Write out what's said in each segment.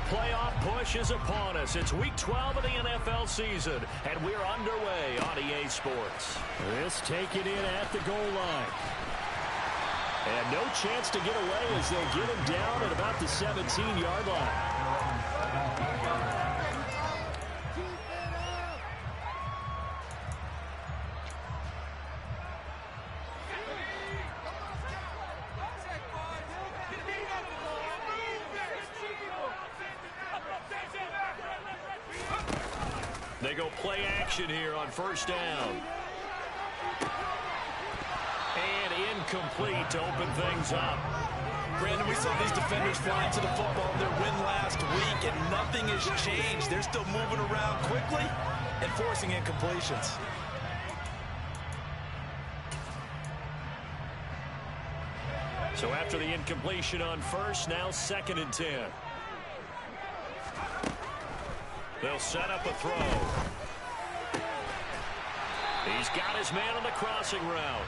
playoff push is upon us. It's week 12 of the NFL season, and we're underway on EA Sports. This taken in at the goal line. And no chance to get away as they'll get him down at about the 17-yard line. They go play action here on first down. And incomplete to open things up. Brandon, we saw these defenders flying to the football in their win last week, and nothing has changed. They're still moving around quickly and forcing incompletions. So after the incompletion on first, now 2nd and 10. They'll set up a throw. He's got his man on the crossing route.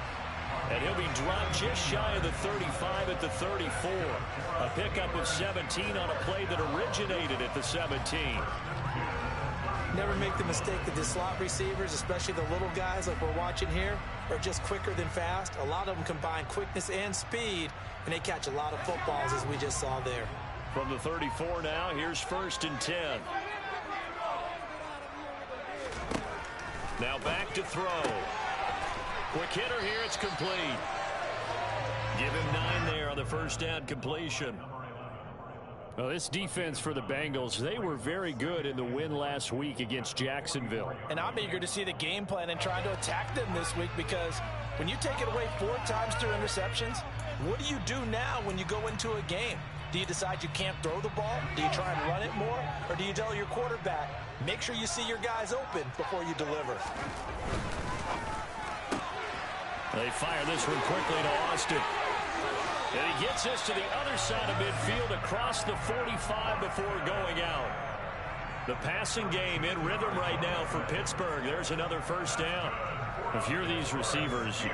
And he'll be dropped just shy of the 35 at the 34. A pickup of 17 on a play that originated at the 17. Never make the mistake that the slot receivers, especially the little guys like we're watching here, are just quicker than fast. A lot of them combine quickness and speed, and they catch a lot of footballs, as we just saw there. From the 34 now, here's 1st and 10. Now back to throw. Quick hitter here, it's complete. Give him 9 there on the first down completion. Well, this defense for the Bengals, they were very good in the win last week against Jacksonville. And I'm eager to see the game plan and try to attack them this week, because when you take it away 4 times through interceptions, what do you do now when you go into a game? Do you decide you can't throw the ball? Do you try and run it more? Or do you tell your quarterback, make sure you see your guys open before you deliver? They fire this one quickly to Austin. And he gets this to the other side of midfield across the 45 before going out. The passing game in rhythm right now for Pittsburgh. There's another first down. If you're these receivers, you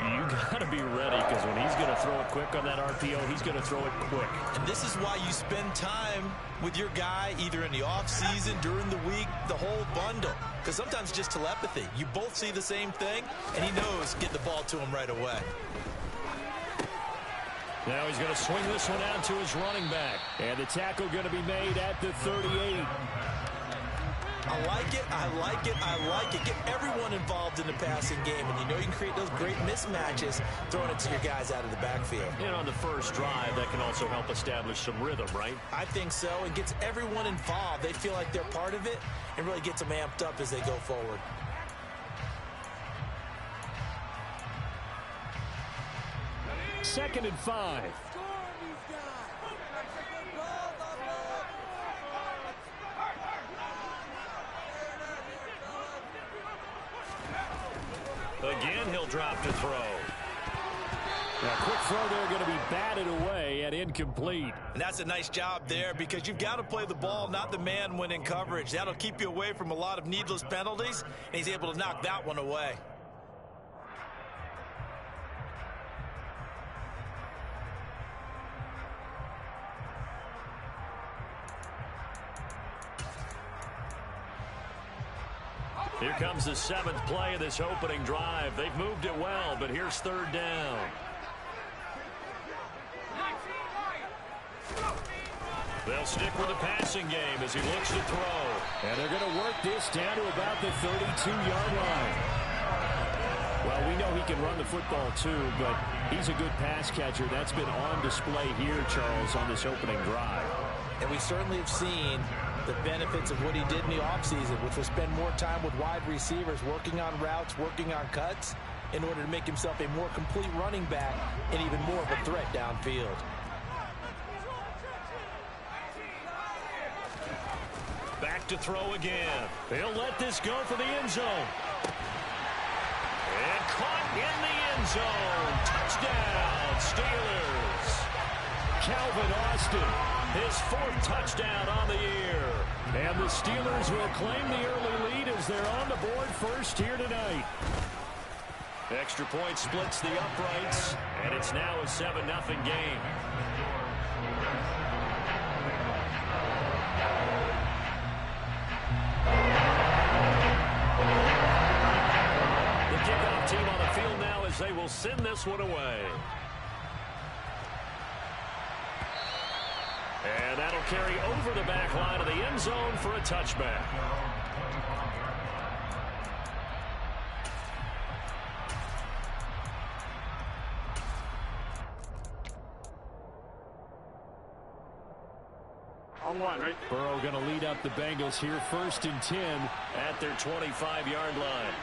got to be ready, because when he's going to throw it quick on that RPO, he's going to throw it quick. And this is why you spend time with your guy either in the offseason, during the week, the whole bundle. Because sometimes it's just telepathy. You both see the same thing, and he knows get the ball to him right away. Now he's going to swing this one out to his running back. And the tackle going to be made at the 38. I like it, I like it, I like it. Get everyone involved in the passing game, and you know you can create those great mismatches throwing it to your guys out of the backfield. And on the first drive, that can also help establish some rhythm, right? I think so. It gets everyone involved. They feel like they're part of it, and really gets them amped up as they go forward. Second and 5. Again, he'll drop to throw. Now, quick throw there going to be batted away and incomplete. And that's a nice job there, because you've got to play the ball, not the man when in coverage. That'll keep you away from a lot of needless penalties, and he's able to knock that one away. Here comes the 7th play of this opening drive. They've moved it well, but here's 3rd down. They'll stick with the passing game as he looks to throw. And they're going to work this down to about the 32-yard line. Well, we know he can run the football too, but he's a good pass catcher. That's been on display here, Charles, on this opening drive. And we certainly have seen the benefits of what he did in the offseason, which was spend more time with wide receivers, working on routes, working on cuts, in order to make himself a more complete running back and even more of a threat downfield. Back to throw again. They'll let this go for the end zone. And caught in the end zone. Touchdown, Steelers. Calvin Austin, his 4th touchdown on the year. And the Steelers will claim the early lead as they're on the board first here tonight. Extra point splits the uprights, and it's now a 7-0 game. will send this one away. And that'll carry over the back line of the end zone for a touchback. Right? Burrow going to lead up the Bengals here, 1st and 10 at their 25-yard line.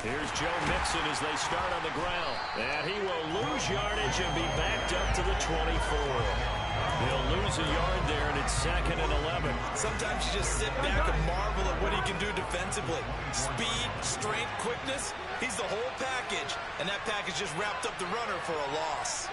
Here's Joe Mixon as they start on the ground. And he will lose yardage and be backed up to the 24. He'll lose a yard there, and it's 2nd and 11. Sometimes you just sit back and marvel at what he can do defensively. Speed, strength, quickness, he's the whole package. And that package just wrapped up the runner for a loss.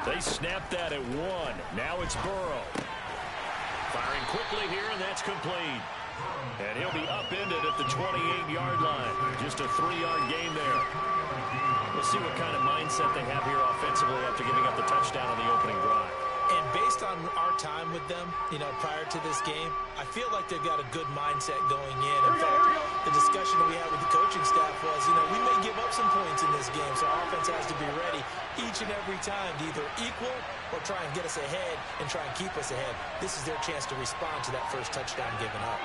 They snapped that at 1. Now it's Burrow. Firing quickly here, and that's complete. And he'll be upended at the 28-yard line. Just a 3-yard gain there. We'll see what kind of mindset they have here offensively after giving up the touchdown on the opening drive. And based on our time with them, prior to this game, I feel like they've got a good mindset going in. In fact, the discussion that we had with the coaching staff was, we may give up some points in this game, so our offense has to be ready each and every time to either equal or try and get us ahead and try and keep us ahead. This is their chance to respond to that first touchdown given up.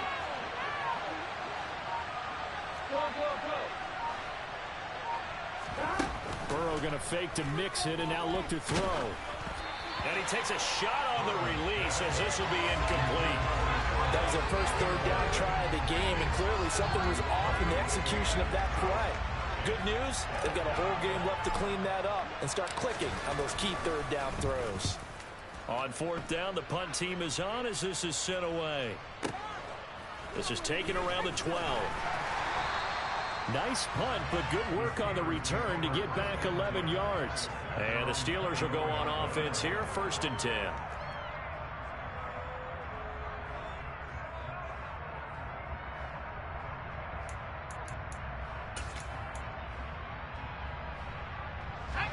Burrow going to fake to mix it and now look to throw. And he takes a shot on the release as this will be incomplete. That was their first 3rd down try of the game, and clearly something was off in the execution of that play. Good news, they've got a whole game left to clean that up and start clicking on those key 3rd down throws. On 4th down, the punt team is on as this is sent away. This is taken around the 12. Nice punt, but good work on the return to get back 11 yards. And the Steelers will go on offense here, 1st and 10.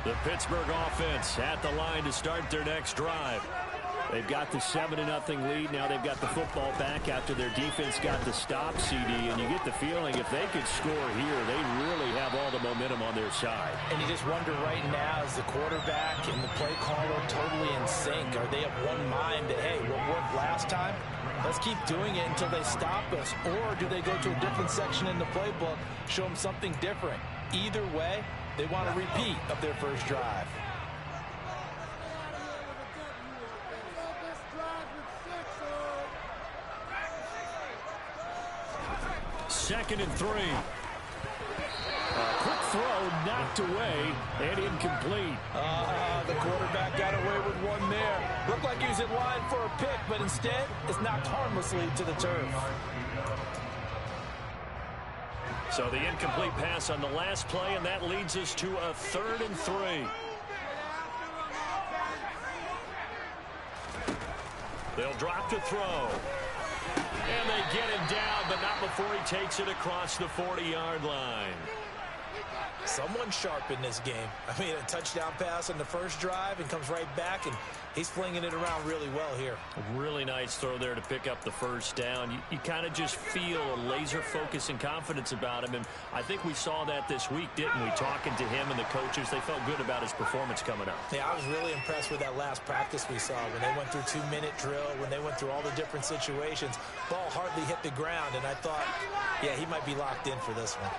The Pittsburgh offense at the line to start their next drive. They've got the 7-0 lead. Now they've got the football back after their defense got the stop, CD. And you get the feeling if they could score here, they really have all the momentum on their side. And you just wonder right now, is the quarterback and the play caller totally in sync? Are they of one mind that, hey, what worked last time? Let's keep doing it until they stop us. Or do they go to a different section in the playbook, show them something different? Either way, they want a repeat of their first drive. 2nd and 3. A quick throw knocked away and incomplete. The quarterback got away with one there. Looked like he was in line for a pick, but instead it's knocked harmlessly to the turf. So the incomplete pass on the last play, and that leads us to a 3rd and 3. They'll drop to throw. And they get him down, but not before he takes it across the 40-yard line. Someone sharp in this game. I mean, a touchdown pass on the first drive and comes right back, and he's flinging it around really well here. A really nice throw there to pick up the first down. You kind of just feel a laser focus and confidence about him, and I think we saw that this week, didn't we? Talking to him and the coaches, they felt good about his performance coming up. Yeah, I was really impressed with that last practice we saw when they went through 2-minute drill, when they went through all the different situations. Ball hardly hit the ground, and I thought, yeah, he might be locked in for this one.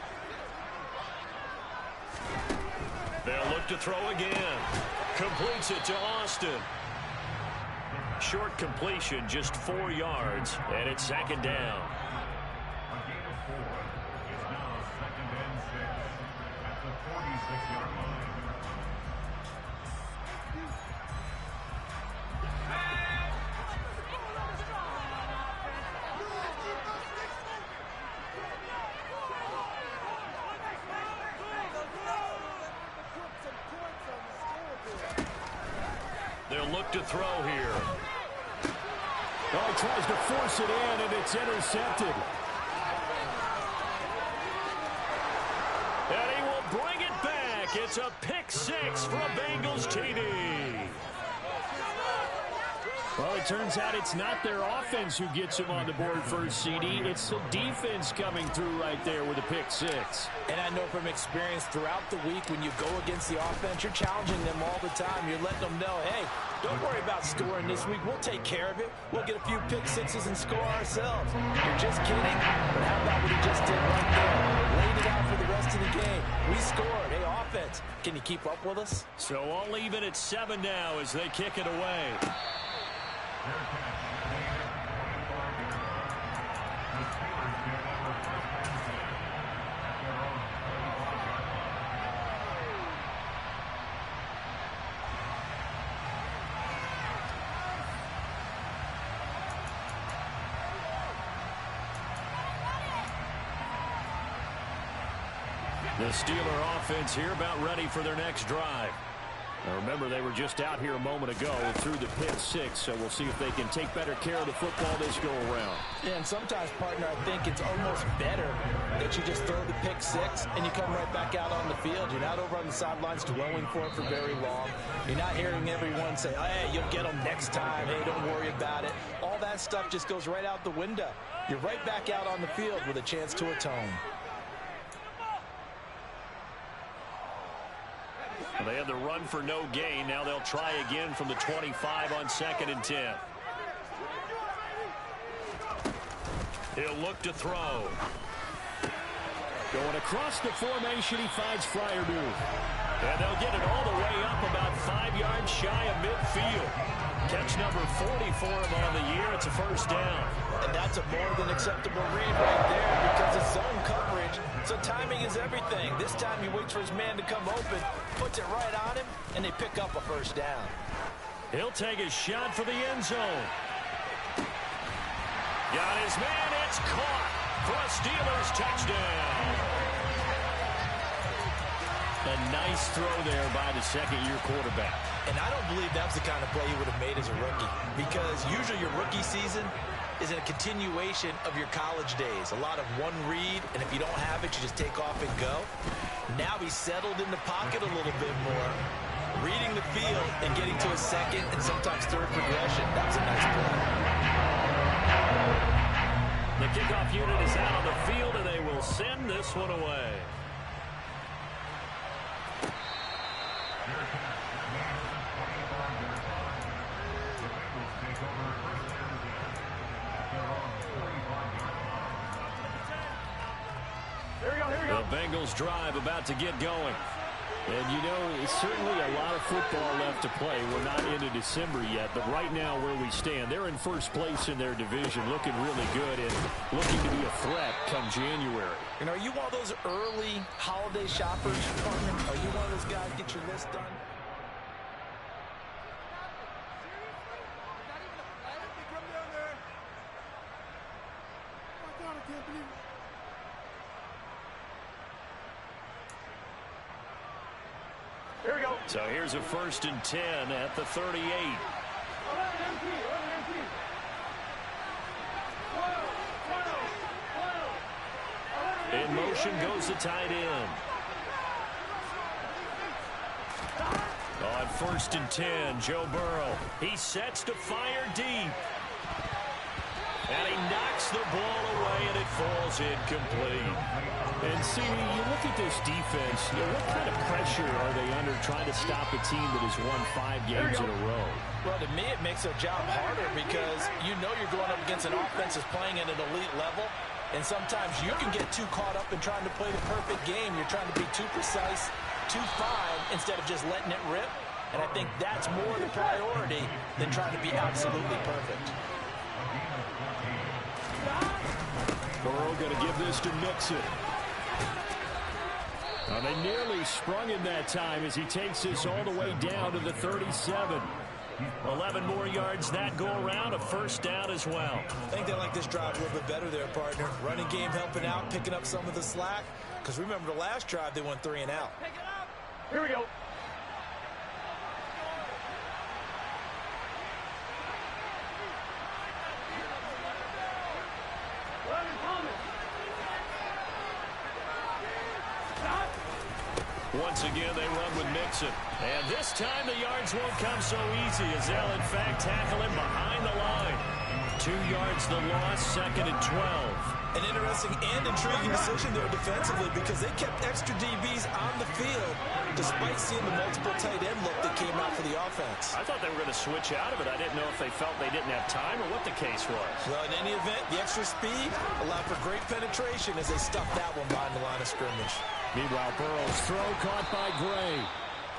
They'll look to throw again. Completes it to Austin. Short completion, just 4 yards, and it's 2nd down. They'll look to throw here. Oh, he tries to force it in, and it's intercepted. And he will bring it back. It's a pick six for a Bengals TD. Well, it turns out it's not their offense who gets him on the board first, CD. It's the defense coming through right there with a pick six. And I know from experience throughout the week, when you go against the offense, you're challenging them all the time. You're letting them know, hey, don't worry about scoring this week. We'll take care of it. We'll get a few pick sixes and score ourselves. You're just kidding? But how about what he just did right there? Laid it out for the rest of the game. We scored. Hey, offense, can you keep up with us? So all even at 7 now as they kick it away. The Steeler offense here about ready for their next drive. Now remember, they were just out here a moment ago through the pick six, so we'll see if they can take better care of the football this go-around. Yeah, and sometimes, partner, I think it's almost better that you just throw the pick six and you come right back out on the field. You're not over on the sidelines dwelling for it for very long. You're not hearing everyone say, oh, hey, you'll get them next time. Hey, don't worry about it. All that stuff just goes right out the window. You're right back out on the field with a chance to atone. They had the run for no gain. Now they'll try again from the 25 on 2nd and 10. He'll look to throw. Going across the formation, he finds Fryermuth. And they'll get it all the way up about 5 yards shy of midfield. Catch number 40 for him on the year. It's a first down. And that's a more than acceptable read right there because it's zone coverage. So timing is everything. This time he waits for his man to come open, puts it right on him, and they pick up a first down. He'll take a shot for the end zone. Got his man. It's caught for a Steelers touchdown. A nice throw there by the second-year quarterback. And I don't believe that's the kind of play he would have made as a rookie, because usually your rookie season is a continuation of your college days. A lot of one read, and if you don't have it, you just take off and go. Now he's settled in the pocket a little bit more, reading the field and getting to a second and sometimes third progression. That's a nice play. The kickoff unit is out on the field, and they will send this one away. The Bengals drive about to get going. And, you know, it's certainly a lot of football left to play. We're not into December yet, but right now where we stand, they're in first place in their division, looking really good and looking to be a threat come January. And are you one of those early holiday shoppers, partner? Are you one of those guys get your list done? Here we go. So here's a 1st and 10 at the 38. In motion goes the tight end. On 1st and 10, Joe Burrow. He sets to fire deep. And he knocks the ball away, and it falls incomplete. And, see, you look at this defense, you know, what kind of pressure are they under trying to stop a team that has won 5 games in a row? Well, to me, it makes their job harder because you know you're going up against an offense that's playing at an elite level, and sometimes you can get too caught up in trying to play the perfect game. You're trying to be too precise, too fine, instead of just letting it rip. And I think that's more the priority than trying to be absolutely perfect. Burrow going to give this to Mixon. Well, they nearly sprung him that time as he takes this all the way down to the 37. 11 more yards that go around, a first down as well. I think they like this drive a little bit better there, partner. Running game helping out, picking up some of the slack. Because remember the last drive, they went 3 and out. Here we go. Once again, they run with Mixon. And this time the yards won't come so easy as they'll, in fact, tackle him behind the line. 2 yards the loss, 2nd and 12. An interesting and intriguing decision there defensively because they kept extra DBs on the field despite seeing the multiple tight end look that came out for the offense. I thought they were going to switch out of it. I didn't know if they felt they didn't have time or what the case was. Well, in any event, the extra speed allowed for great penetration as they stuffed that one behind the line of scrimmage. Meanwhile, Burrow's throw caught by Gray.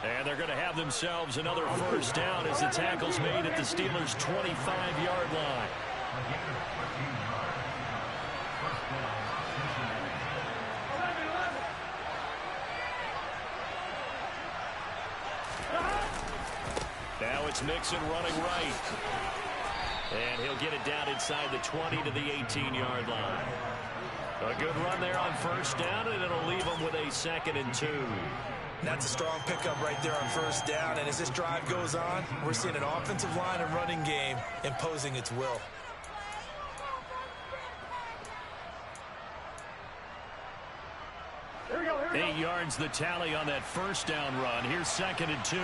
And they're going to have themselves another first down as the tackle's made at the Steelers' 25-yard line. Now it's Mixon running right. And he'll get it down inside the 20 to the 18-yard line. A good run there on first down, and it'll leave them with a 2nd and 2. That's a strong pickup right there on first down. And as this drive goes on, we're seeing an offensive line and running game imposing its will. Here we go, here we go. 8 yards the tally on that first down run. Here's 2nd and 2.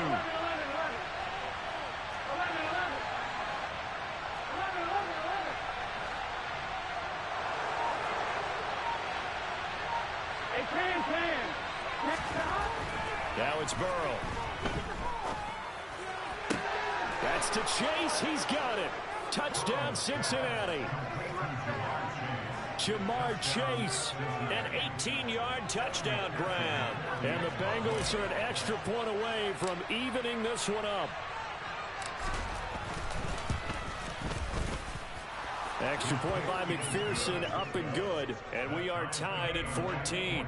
Now it's Burrow. That's to Chase. He's got it. Touchdown, Cincinnati. Jamar Chase, an 18-yard touchdown grab. And the Bengals are an extra point away from evening this one up. Extra point by McPherson, up and good. And we are tied at 14.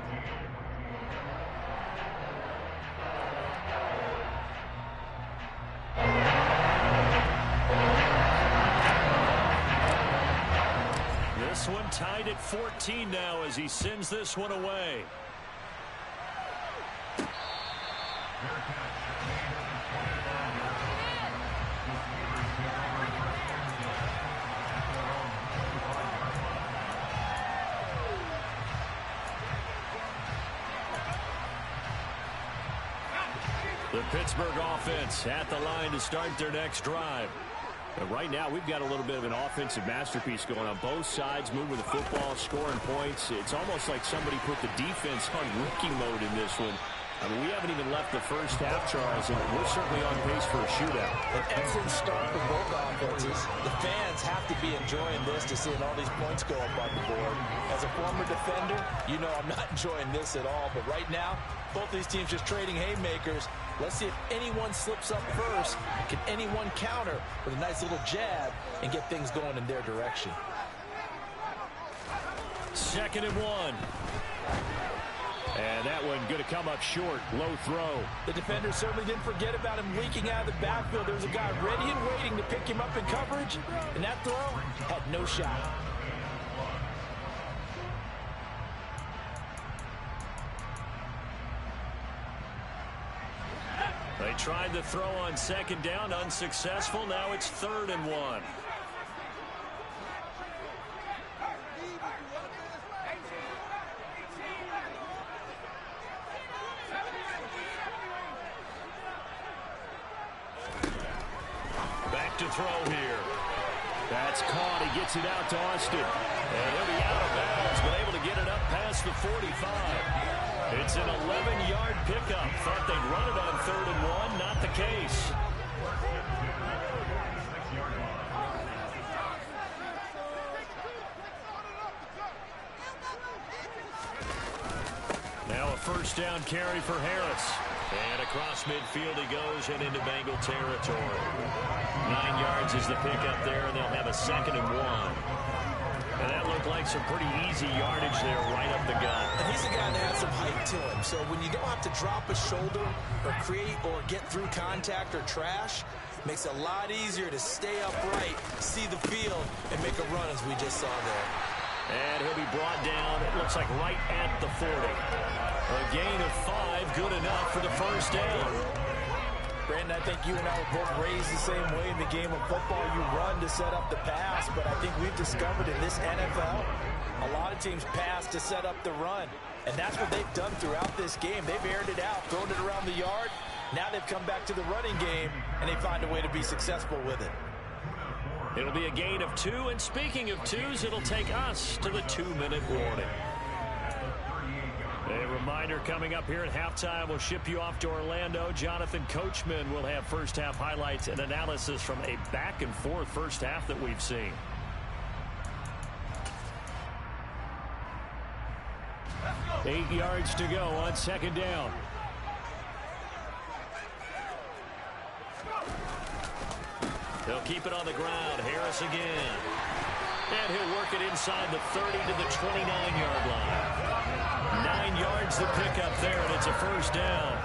This one tied at 14 now as he sends this one away. The Pittsburgh offense at the line to start their next drive. But right now, we've got a little bit of an offensive masterpiece going on both sides, moving the football, scoring points. It's almost like somebody put the defense on rookie mode in this one. I mean, we haven't even left the first half, Charles, and we're certainly on pace for a shootout. An excellent start for both offenses. The fans have to be enjoying this to seeing all these points go up on the board. As a former defender, you know I'm not enjoying this at all. But right now, both these teams just trading haymakers. Let's see if anyone slips up first. Can anyone counter with a nice little jab and get things going in their direction? 2nd and 1. And that one going to come up short. Low throw. The defender certainly didn't forget about him leaking out of the backfield. There was a guy ready and waiting to pick him up in coverage. And that throw had no shot. They tried the throw on 2nd down. Unsuccessful. Now it's 3rd and 1. To throw here. That's caught. He gets it out to Austin. And he'll be out of bounds, but able to get it up past the 45. It's an 11-yard pickup. Thought they'd run it on 3rd and 1. Not the case. Now a first down carry for Harris. And across midfield he goes and into Bengal territory. 9 yards is the pickup there, and they'll have a 2nd and 1. And that looked like some pretty easy yardage there right up the gut. And he's a guy that has some height to him. So when you don't have to drop a shoulder or create or get through contact or trash, it makes it a lot easier to stay upright, see the field, and make a run as we just saw there. And he'll be brought down, it looks like right at the 40. A gain of 5, good enough for the first down. Brandon, I think you and I were both raised the same way in the game of football. You run to set up the pass, but I think we've discovered in this NFL, a lot of teams pass to set up the run. And that's what they've done throughout this game. They've aired it out, thrown it around the yard. Now they've come back to the running game, and they find a way to be successful with it. It'll be a gain of 2, and speaking of 2s, it'll take us to the 2-minute warning. A reminder coming up here at halftime, we'll ship you off to Orlando. Jonathan Coachman will have first-half highlights and analysis from a back-and-forth first half that we've seen. Eight yards to go on second down. They'll keep it on the ground. Harris again. And he'll work it inside the 30 to the 29-yard line. 9 yards to pick up there, and it's a first down.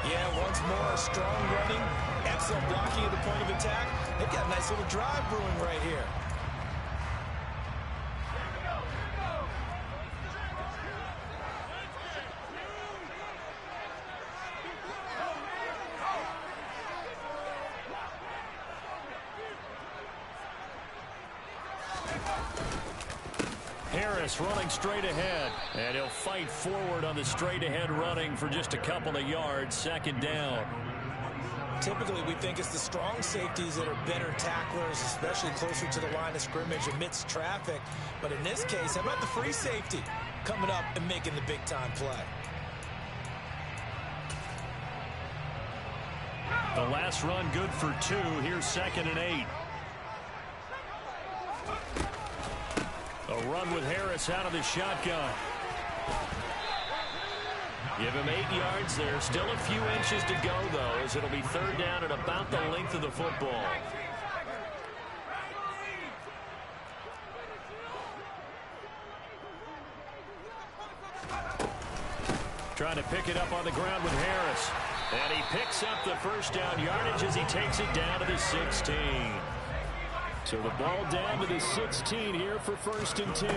Yeah, once more, strong running, excellent blocking at the point of attack. They've got a nice little drive brewing right here. Harris running straight ahead, and he'll fight forward on the straight ahead running for just a couple of yards. Second down. Typically, we think it's the strong safeties that are better tacklers, especially closer to the line of scrimmage amidst traffic. But in this case, how about the free safety coming up and making the big-time play? The last run good for 2. Here's 2nd and 8. A run with Harris out of the shotgun. Give him 8 yards there. Still a few inches to go, though, as it'll be third down at about the length of the football. Trying to pick it up on the ground with Harris. And he picks up the first down yardage as he takes it down to the 16. So the ball down to the 16 here for 1st and 10.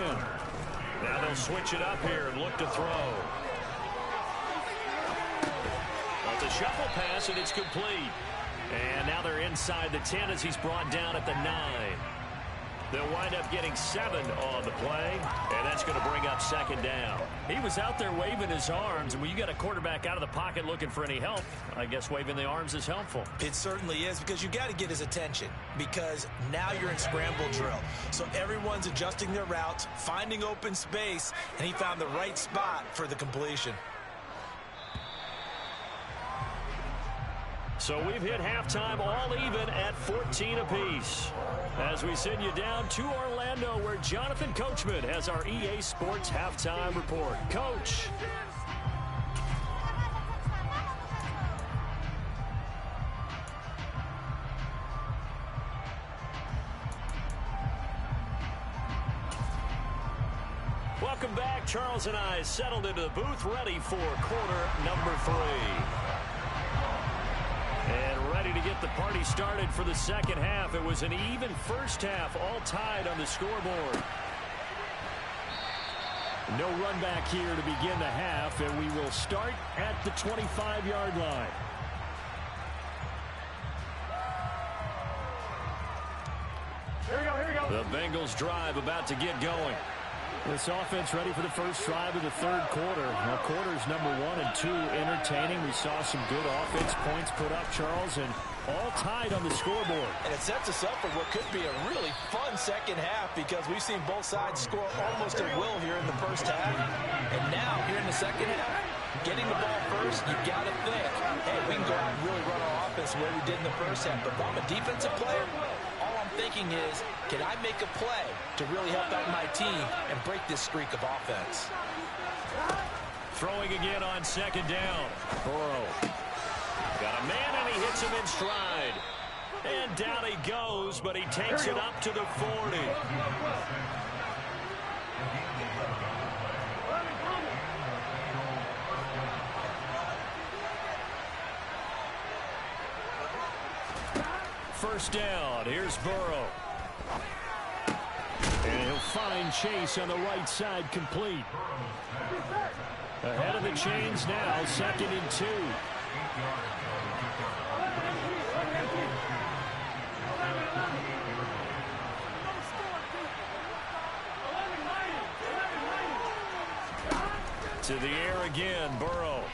Now they'll switch it up here and look to throw. Well, it's a shuffle pass, and it's complete. And now they're inside the 10 as he's brought down at the 9. They'll wind up getting 7 on the play, and that's going to bring up 2nd down. He was out there waving his arms, and when you got a quarterback out of the pocket looking for any help, I guess waving the arms is helpful. It certainly is, because you got to get his attention, because now you're in scramble drill. So everyone's adjusting their routes, finding open space, and he found the right spot for the completion. So we've hit halftime all even at 14 apiece. As we send you down to Orlando, where Jonathan Coachman has our EA Sports halftime report. Coach. Welcome back. Charles and I settled into the booth, ready for quarter number 3. And ready to get the party started for the second half. It was an even first half, all tied on the scoreboard. No run back here to begin the half, and we will start at the 25-yard line. Here we go. The Bengals drive about to get going. This offense ready for the first drive of the third quarter. Now, quarters number 1 and 2 entertaining. We saw some good offense points put up, Charles, and all tied on the scoreboard. And it sets us up for what could be a really fun second half, because we've seen both sides score almost at will here in the first half. And now, here in the second half, getting the ball first, you got to think, hey, we can go out and really run our offense the way we did in the first half. But if I'm a defensive player, all I'm thinking is, can I make a play to really help out my team and break this streak of offense? Throwing again on second down. Burrow. Got a man, and he hits him in stride. And down he goes, but he takes it up to the 40. First down. Here's Burrow. And he'll find Chase on the right side, complete. Ahead of the chains now, 2nd and 2. To the air again, Burrow.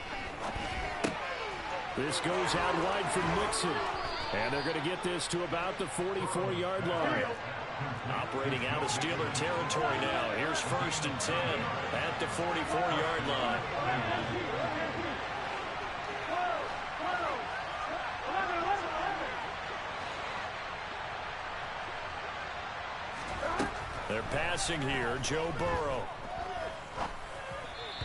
This goes out wide from Mixon. And they're going to get this to about the 44-yard line. Operating out of Steeler territory now. Here's 1st and 10 at the 44-yard line. They're passing here, Joe Burrow.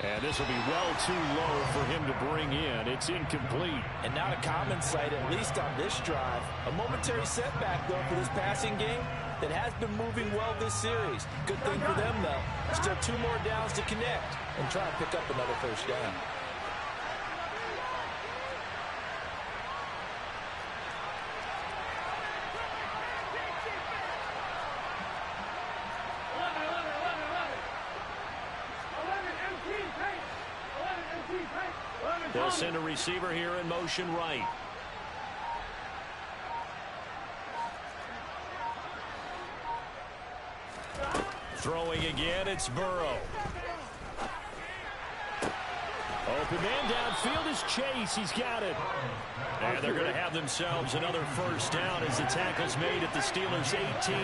And this will be well too low for him to bring in. It's incomplete. And not a common sight, at least on this drive. A momentary setback, though, for this passing game that has been moving well this series. Good thing for them, though. Still 2 more downs to connect and try and pick up another 1st down. They'll send a receiver here in motion right. Throwing again, it's Burrow. Open man downfield is Chase. He's got it. And they're going to have themselves another 1st down as the tackle's made at the Steelers' 18.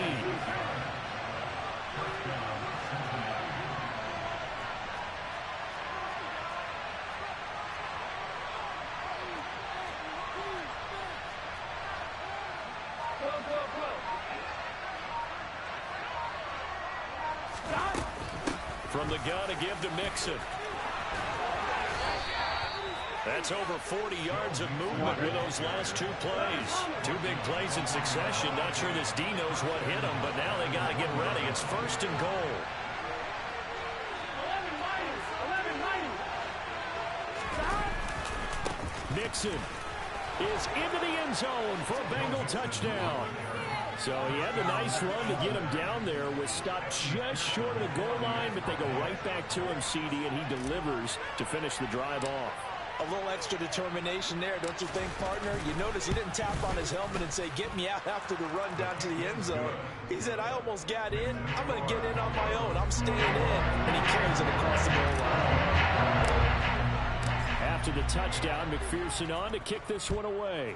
From the gun to give to Mixon. That's over 40 yards of movement with those last 2 plays. 2 big plays in succession. Not sure this D knows what hit him, but now they got to get ready. It's 1st and goal. Mixon is into the end zone for a Bengal touchdown. So he had a nice run to get him down there. Was stopped just short of the goal line, but they go right back to him, CD, and he delivers to finish the drive off. A little extra determination there, don't you think, partner? You notice he didn't tap on his helmet and say, get me out after the run down to the end zone. He said, I almost got in. I'm going to get in on my own. I'm staying in. And he carries it across the goal line. After the touchdown, McPherson on to kick this one away.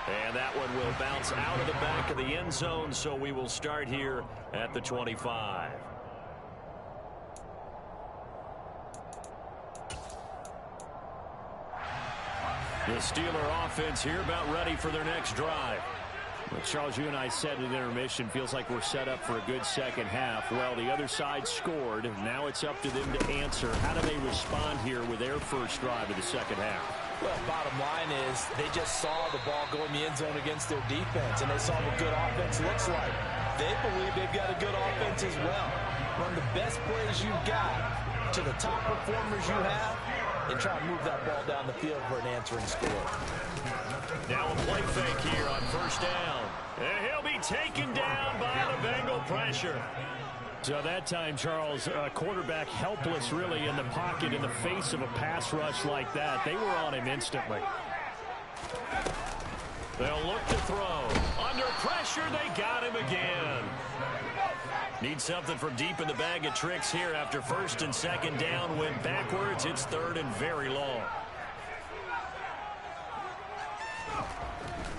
And that one will bounce out of the back of the end zone, so we will start here at the 25. The Steeler offense here about ready for their next drive. Well, Charles, you and I said at intermission, feels like we're set up for a good second half. Well, the other side scored. Now it's up to them to answer. How do they respond here with their first drive of the second half? Well, bottom line is they just saw the ball go in the end zone against their defense, and they saw what good offense looks like. They believe they've got a good offense as well. Run the best plays you've got to the top performers you have, and try and move that ball down the field for an answering score. Now a play fake here on 1st down. And he'll be taken down by the Bengal pressure. So that time, Charles, quarterback helpless really in the pocket in the face of a pass rush like that. They were on him instantly. They'll look to throw. Under pressure, they got him again. Need something from deep in the bag of tricks here after 1st and 2nd down. Went backwards. It's 3rd and very long.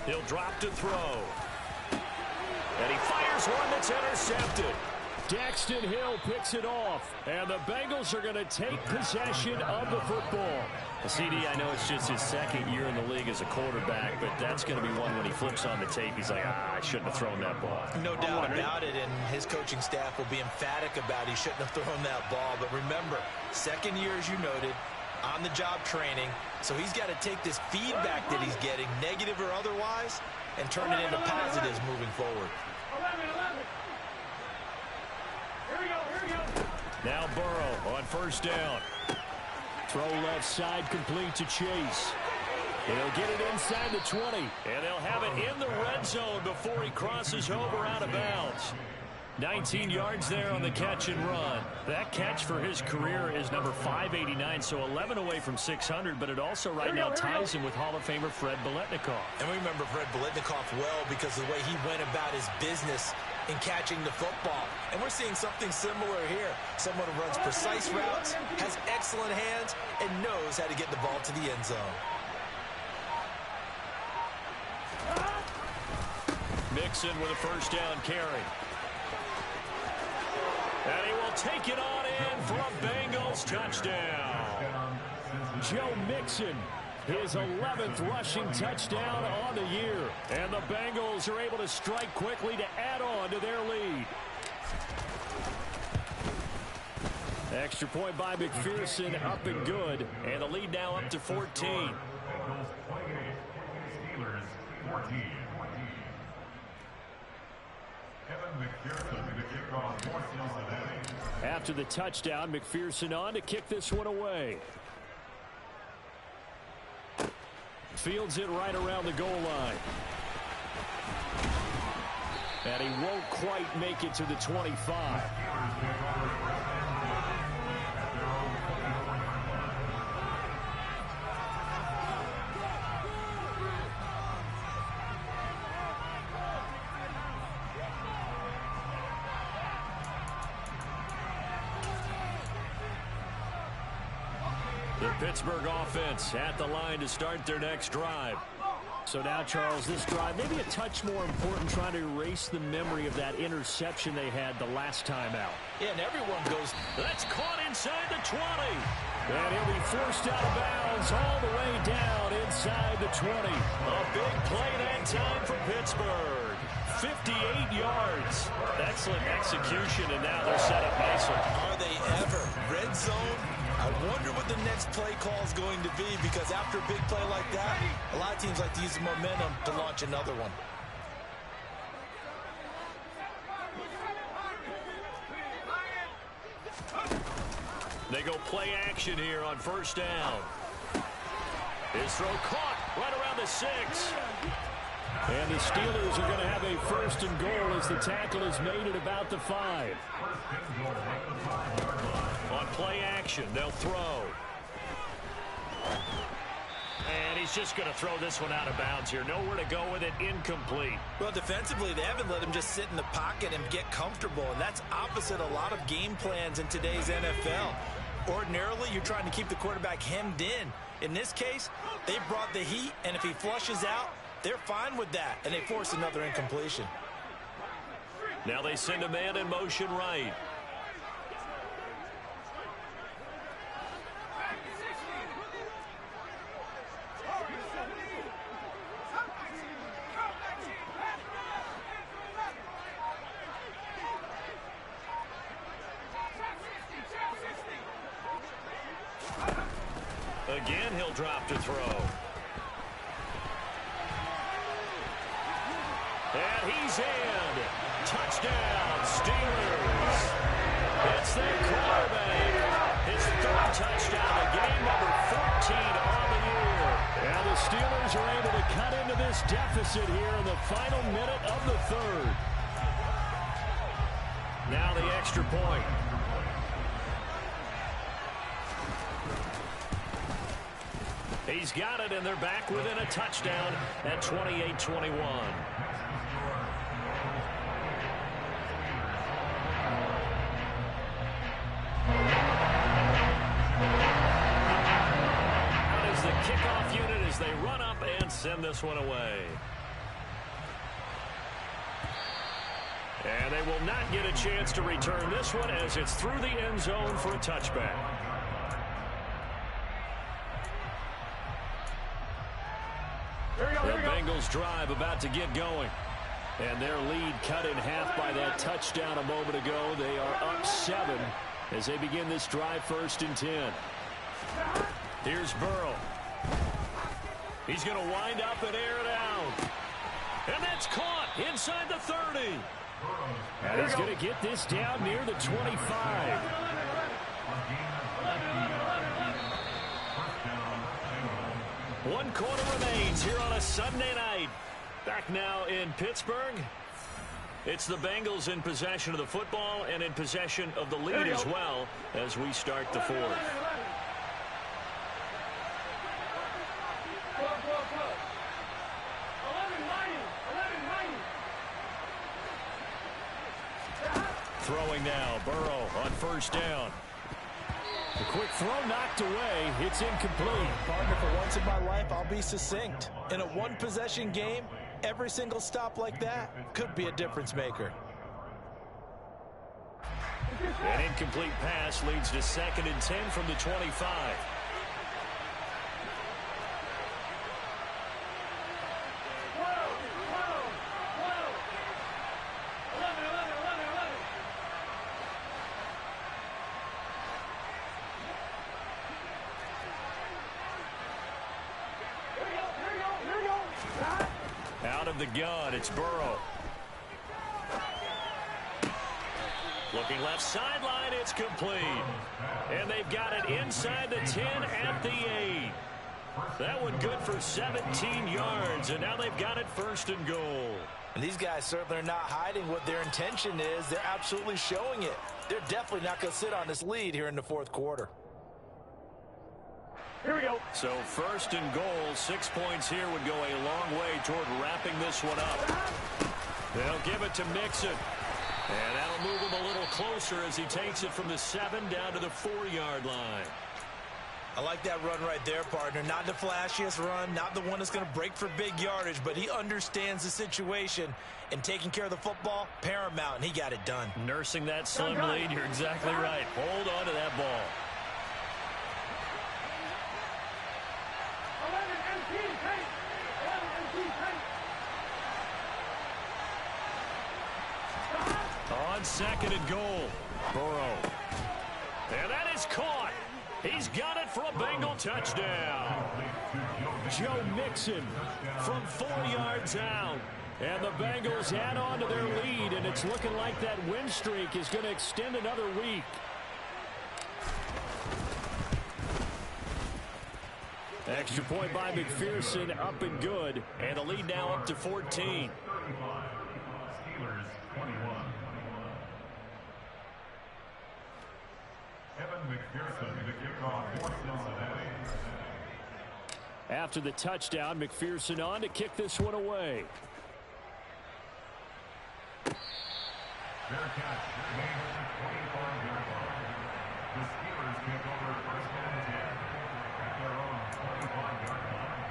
He'll drop to throw. And he fires one that's intercepted. Daxton Hill picks it off, and the Bengals are going to take possession of the football. CD, I know it's just his 2nd year in the league as a quarterback, but that's going to be one when he flips on the tape. He's like, I shouldn't have thrown that ball. No doubt about it, and his coaching staff will be emphatic about he shouldn't have thrown that ball. But remember, 2nd year, as you noted, on-the-job training, so he's got to take this feedback that he's getting, negative or otherwise, and turn it into positives moving forward. Now Burrow on 1st down. Throw left side complete to Chase. He'll get it inside the 20. And they'll have it in the red zone before he crosses over out of bounds. 19 yards there on the catch and run. That catch for his career is number 589, so 11 away from 600, but it also right now ties him with Hall of Famer Fred Biletnikoff. And we remember Fred Biletnikoff well because of the way he went about his business in catching the football. And we're seeing something similar here. Someone who runs precise routes, has excellent hands, and knows how to get the ball to the end zone. Mixon with a first down carry. And he will take it on in for a Bengals touchdown. Joe Mixon, his 11th rushing touchdown on the year. And the Bengals are able to strike quickly to add on to their lead. Extra point by McPherson, up and good. And the lead now up to 14. After the touchdown, McPherson on to kick this one away. Fields it right around the goal line. And he won't quite make it to the 25. The Pittsburgh offense at the line to start their next drive. So now, Charles, this drive maybe a touch more important, trying to erase the memory of that interception they had the last time out. Yeah, and everyone goes. That's caught inside the 20. And he'll be forced out of bounds all the way down inside the 20. A big play that time for Pittsburgh. 58 yards. Excellent execution, and now they're set up nicely. Are they ever? Red zone? I wonder what the next play call is going to be, because after a big play like that, a lot of teams like to use the momentum to launch another one. They go play action here on first down. His throw caught right around the 6. And the Steelers are going to have a first and goal as the tackle is made at about the 5. On play action, they'll throw. And he's just going to throw this one out of bounds here. Nowhere to go with it, incomplete. Well, defensively, they haven't let him just sit in the pocket and get comfortable, and that's opposite a lot of game plans in today's NFL. Ordinarily, you're trying to keep the quarterback hemmed in. In this case, they brought the heat, and if he flushes out, they're fine with that, and they force another incompletion. Now they send a man in motion right. Again, he'll drop to throw. And he's in. Touchdown, Steelers. It's their quarterback. His 3rd touchdown of the game, number 14 on the year. And the Steelers are able to cut into this deficit here in the final minute of the 3rd. Now the extra point. He's got it, and they're back within a touchdown at 28-21. Out is the kickoff unit as they run up and send this one away. And they will not get a chance to return this one as it's through the end zone for a touchback. The Bengals drive about to get going. And their lead cut in half by that touchdown a moment ago. They are up 7 as they begin this drive, 1st and 10. Here's Burrow. He's going to wind up and air it out. And that's caught inside the 30. And he's going to get this down near the 25. One quarter remains here on a Sunday night. Back now in Pittsburgh. It's the Bengals in possession of the football and in possession of the lead as well as we start the 4th. throwing now. Burrow on first down. The quick throw knocked away. It's incomplete. Partner, for once in my life, I'll be succinct. In a one-possession game, every single stop like that could be a difference maker. An incomplete pass leads to 2nd and 10 from the 25. Out of the gun, it's Burrow. Looking left sideline, it's complete. And they've got it inside the 10 at the 8. That one good for 17 yards, and now they've got it 1st and goal. And these guys certainly are not hiding what their intention is. They're absolutely showing it. They're definitely not going to sit on this lead here in the 4th quarter. Here we go. So 1st and goal, 6 points here would go a long way toward wrapping this one up. They'll give it to Mixon. And that'll move him a little closer as he takes it from the 7 down to the 4-yard line. I like that run right there, partner. Not the flashiest run, not the one that's going to break for big yardage, but he understands the situation, and taking care of the football, paramount, and he got it done. Nursing that slim lead, you're exactly right. Hold on to that ball. On 2nd and goal, Burrow. And that is caught. He's got it for a Bengal touchdown. Joe Mixon from 4 yards out. And the Bengals add on to their lead, and it's looking like that win streak is going to extend another week. Extra point by McPherson, up and good. And the lead now up to 14. After the touchdown, McPherson on to kick this one away. The Steelers kick over 1st and 10 at their own 25-yard line.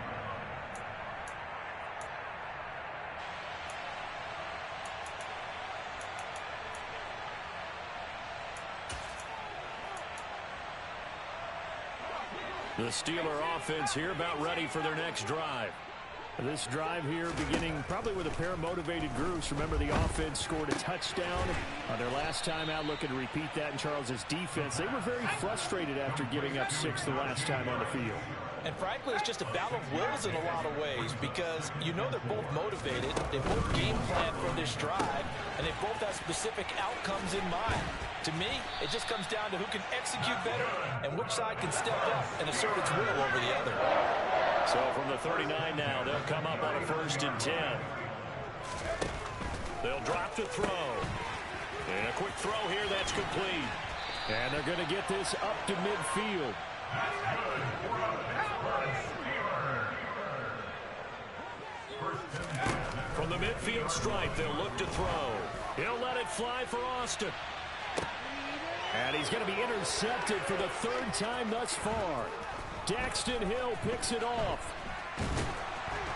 The Steeler offense here about ready for their next drive. This drive here beginning probably with a pair of motivated groups. Remember, the offense scored a touchdown on their last time out. Looking to repeat that in Charles's defense. They were very frustrated after giving up 6 the last time on the field. And frankly, it's just a battle of wills in a lot of ways, because you know they're both motivated. They both game plan for this drive, and they both have specific outcomes in mind. To me, it just comes down to who can execute better and which side can step up and assert its will over the other. So from the 39 now, they'll come up on a 1st and 10. They'll drop the throw. And a quick throw here, that's complete. And they're going to get this up to midfield. From the midfield stripe, they'll look to throw. He'll let it fly for Austin. And he's going to be intercepted for the 3rd time thus far. Daxton Hill picks it off.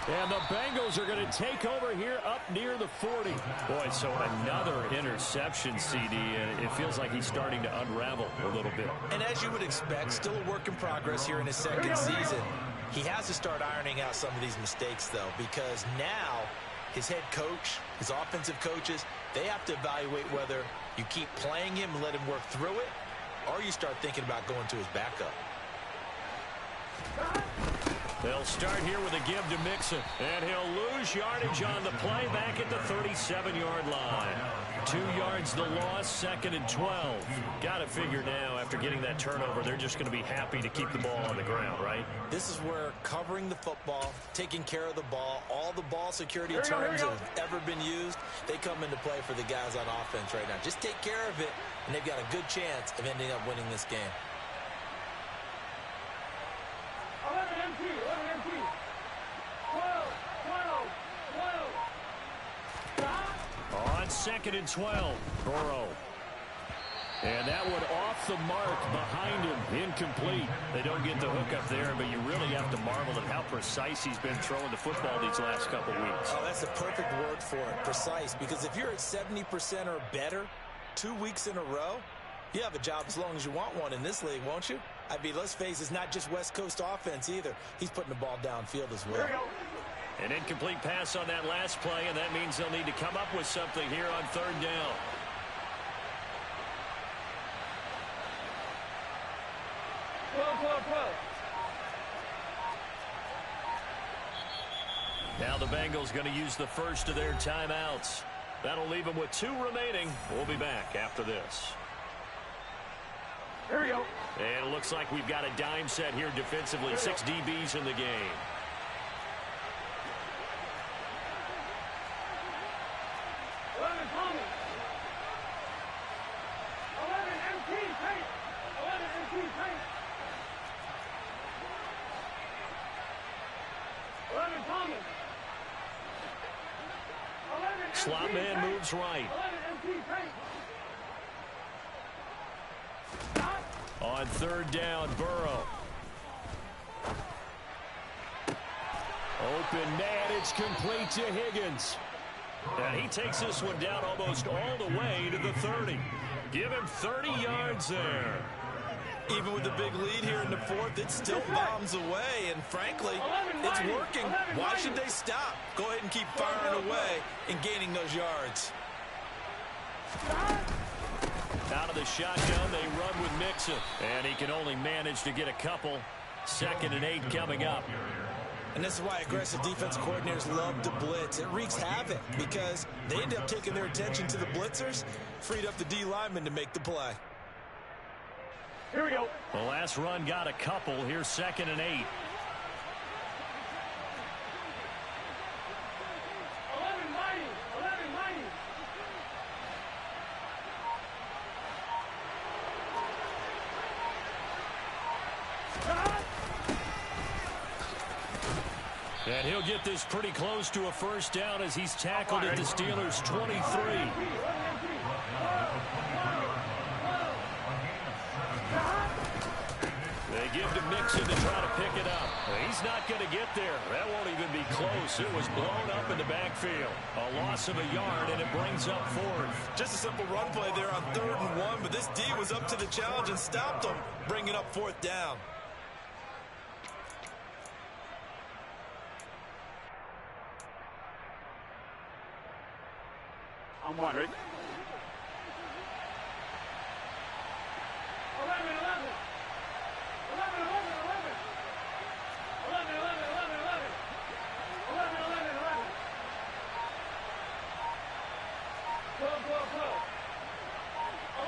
And the Bengals are going to take over here up near the 40. Boy, so another interception, CD, and it feels like he's starting to unravel a little bit. And as you would expect, still a work in progress here in his 2nd season. He has to start ironing out some of these mistakes, though, because now his head coach, his offensive coaches, they have to evaluate whether you keep playing him and let him work through it, or you start thinking about going to his backup. They'll start here with a give to Mixon, and he'll lose yardage on the play back at the 37-yard line. 2 yards the loss, 2nd and 12. Got to figure now, after getting that turnover, they're just going to be happy to keep the ball on the ground, right? This is where covering the football, taking care of the ball, all the ball security terms that have ever been used, they come into play for the guys on offense right now. Just take care of it, and they've got a good chance of ending up winning this game. On 2nd and 12, Burrow. And that one off the mark behind him, incomplete. They don't get the hook up there, but you really have to marvel at how precise he's been throwing the football these last couple weeks. Oh, that's the perfect word for it, precise, because if you're at 70% or better 2 weeks in a row, you have a job as long as you want one in this league, won't you? I mean, let's face it, it's not just West Coast offense either. He's putting the ball downfield as well. An incomplete pass on that last play, and that means they'll need to come up with something here on third down. Now the Bengals going to use the first of their timeouts. That'll leave them with 2 remaining. We'll be back after this. Here we go. And it looks like we've got a dime set here defensively. 6 DBs in the game. Slot man moves right. On third down, Burrow. Open man, it's complete to Higgins. And he takes this one down almost all the way to the 30. Give him 30 yards there. Even with the big lead here in the fourth, it still bombs away, and frankly, it's working. Why should they stop? Go ahead and keep firing away and gaining those yards. Out of the shotgun, they run with Mixon, and he can only manage to get a couple. 2nd and 8 coming up. And this is why aggressive defensive coordinators love to blitz. It wreaks havoc because they end up taking their attention to the blitzers, freed up the D lineman to make the play. Here we go. The last run got a couple. Here's 2nd and 8. 11 mighty. 11 mighty. And he'll get this pretty close to a first down as he's tackled at the Steelers' 23. They give to Mixon to try to pick it up. He's not going to get there. That won't even be close. It was blown up in the backfield. A loss of a yard, and it brings up 4th. Just a simple run play there on 3rd and 1, but this D was up to the challenge and stopped them, bringing up 4th down. I'm wondering. 11, 11. 11, 11, 11. 11, 11, 11, 11. 11, 11, 11. 12, 12, 12.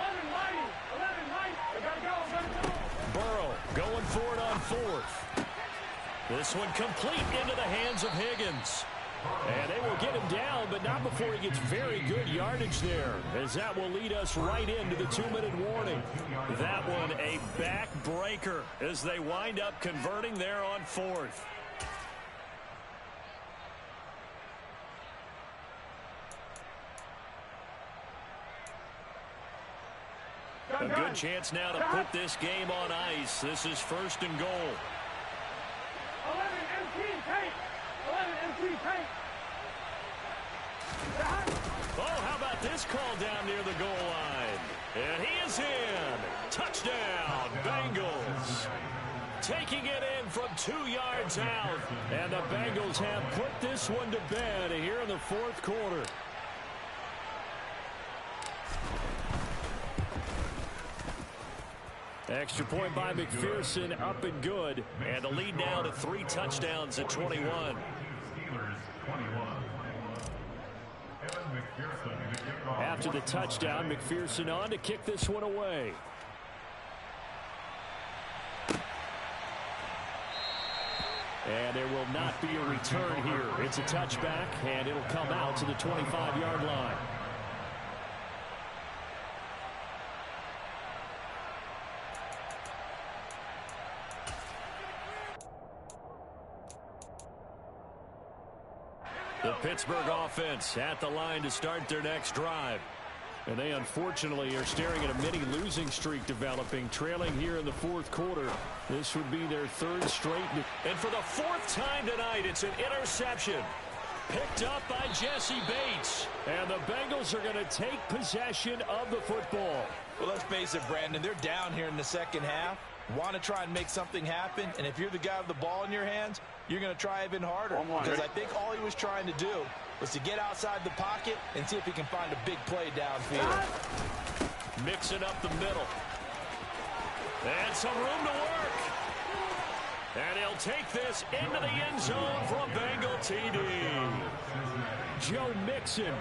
11 mighty. 11 mighty. We gotta go. Burrow going for it on 4th. This one complete into the hands of Higgins. And they will get him down, but not before he gets very good yardage there, as that will lead us right into the 2-minute warning. That one a backbreaker as they wind up converting there on 4th. A good chance now to put this game on ice. This is 1st and goal. 11 MT tank. 11 MT tank. Oh, how about this call down near the goal line? And he is in. Touchdown, Bengals. Taking it in from 2 yards out. And the Bengals have put this one to bed here in the 4th quarter. Extra point by McPherson, up and good. And the lead now to 3 touchdowns at 21. Steelers 21. After the touchdown, McPherson on to kick this one away. And there will not be a return here. It's a touchback, and it'll come out to the 25-yard line. The Pittsburgh offense at the line to start their next drive. And they unfortunately are staring at a mini losing streak developing, trailing here in the fourth quarter. This would be their third straight. And for the fourth time tonight, it's an interception. Picked up by Jesse Bates. And the Bengals are going to take possession of the football. Well, let's face it, Brandon. They're down here in the second half. Want to try and make something happen. And if you're the guy with the ball in your hands, you're going to try even harder. Because I think all he was trying to do was to get outside the pocket and see if he can find a big play downfield. Mixing up the middle. And some room to work. And he'll take this into the end zone for a Bengal TD. Joe Mixon,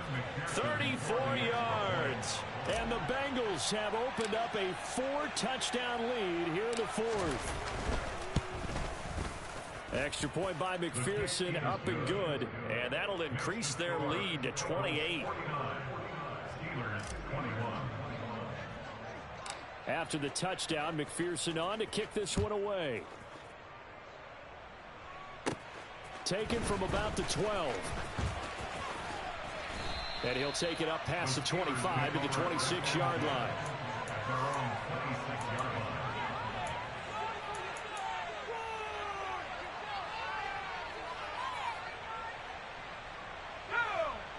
34 yards. And the Bengals have opened up a 4-touchdown lead here in the fourth. Extra point by McPherson, up and good. And that'll increase their lead to 28. After the touchdown, McPherson on to kick this one away. Taken from about the 12. And he'll take it up past the 25 to the 26-yard line.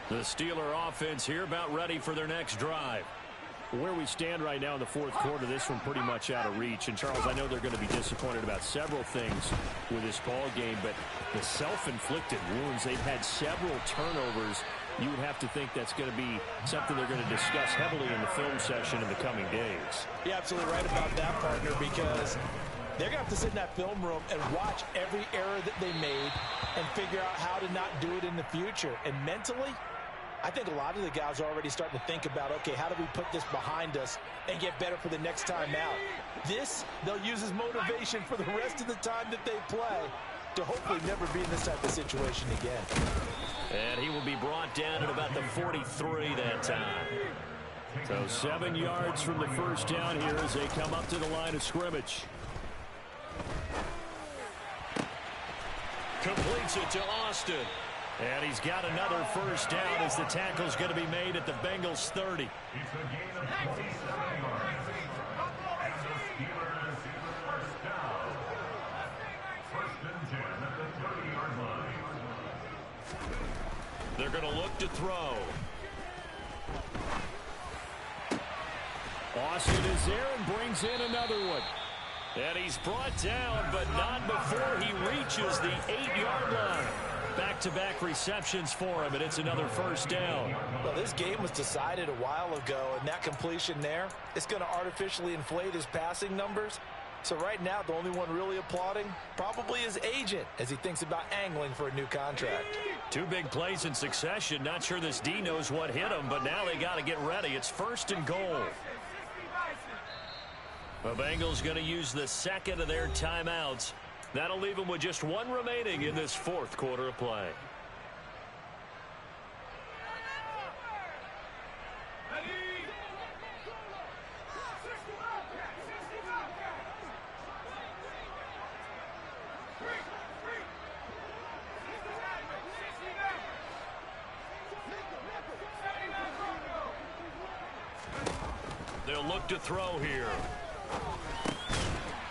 The Steeler offense here about ready for their next drive. Where we stand right now in the fourth quarter, this one pretty much out of reach. And, Charles, I know they're going to be disappointed about several things with this ball game, but the self-inflicted wounds, they've had several turnovers. You would have to think that's going to be something they're going to discuss heavily in the film session in the coming days. You're absolutely right about that, partner, because they're going to have to sit in that film room and watch every error that they made and figure out how to not do it in the future. And mentally, I think a lot of the guys are already starting to think about, okay, how do we put this behind us and get better for the next time out? This, they'll use as motivation for the rest of the time that they play to hopefully never be in this type of situation again. And he will be brought down at about the 43 that time. So 7 yards from the first down here as they come up to the line of scrimmage. Completes it to Austin. And he's got another first down as the tackle's going to be made at the Bengals 30. It's a gain of 27 yards. And the Steelers first down. First and 10 at the 30-yard line. They're going to look to throw. Austin is there and brings in another one. And he's brought down, but not before he reaches the 8-yard line. Back-to-back receptions for him, and it's another first down. Well, this game was decided a while ago, and that completion there, it's going to artificially inflate his passing numbers. So right now, the only one really applauding probably his agent as he thinks about angling for a new contract. 2 big plays in succession. Not sure this D knows what hit him, but now they got to get ready. It's first and goal. The Bengals going to use the second of their timeouts. That'll leave them with just 1 remaining in this fourth quarter of play. They'll look to throw here.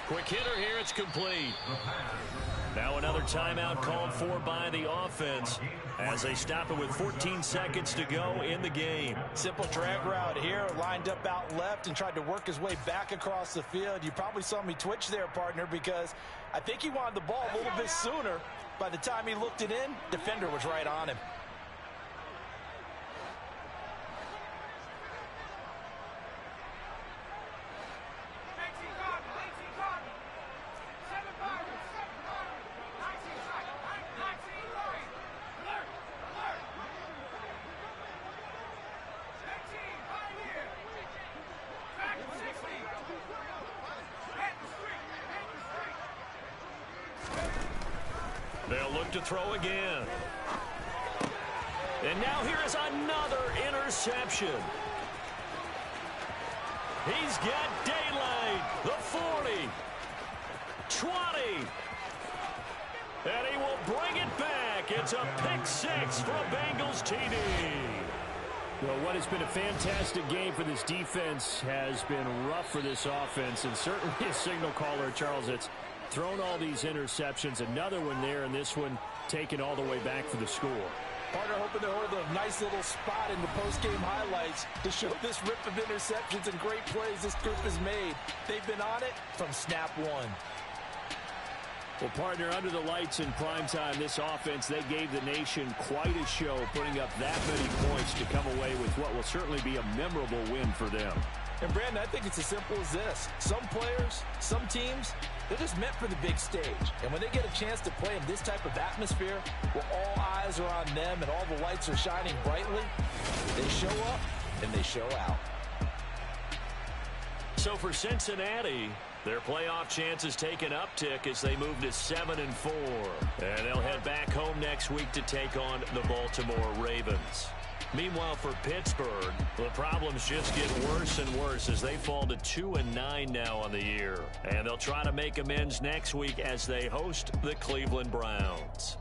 Quick hitter here, it's complete. Now another timeout called for by the offense as they stop it with 14 seconds to go in the game. Simple drag route here, lined up out left and tried to work his way back across the field. You probably saw me twitch there, partner, because I think he wanted the ball a little bit sooner. By the time he looked it in, defender was right on him. They'll look to throw again. And now here is another interception. He's got daylight. The 40. 20. And he will bring it back. It's a pick 6 for a Bengals TD. Well, what has been a fantastic game for this defense has been rough for this offense, and certainly a signal caller, Charles, that's thrown all these interceptions. Another one there, and this one taken all the way back for the score. Partner hoping to hold a nice little spot in the post-game highlights to show this rip of interceptions and great plays this group has made. They've been on it from snap one. Well, partner, under the lights in primetime, this offense, they gave the nation quite a show, putting up that many points to come away with what will certainly be a memorable win for them. And, Brandon, I think it's as simple as this. Some players, some teams, they're just meant for the big stage. And when they get a chance to play in this type of atmosphere, where all eyes are on them and all the lights are shining brightly, they show up and they show out. So for Cincinnati, their playoff chances take an uptick as they move to 7-4. And they'll head back home next week to take on the Baltimore Ravens. Meanwhile, for Pittsburgh, the problems just get worse and worse as they fall to 2-9 now on the year. And they'll try to make amends next week as they host the Cleveland Browns.